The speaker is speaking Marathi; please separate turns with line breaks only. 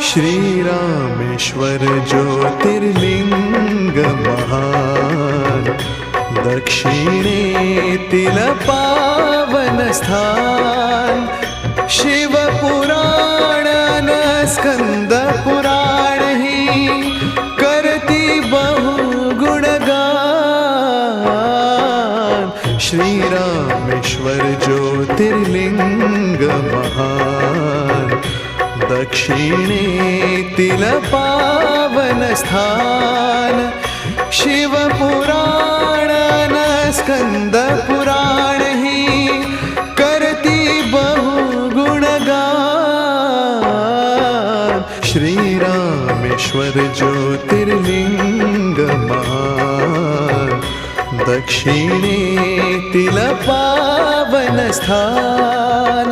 श्रीरामेश्वर ज्योतिर्लिंग महान, दक्षिणेतील पावन स्थान। शिवपुराण न स्कंद पुराण ही करती बहु गुणगान। श्रीरामेश्वर ज्योतिर्लिंग महान, दक्षिणेतील पावन स्थान। शिवपुराण न स्कंद पुराण ही करती बहु गुणगान। श्रीरामेश्वर ज्योतिर्लिंग महान, दक्षिणेतील पावन स्थान।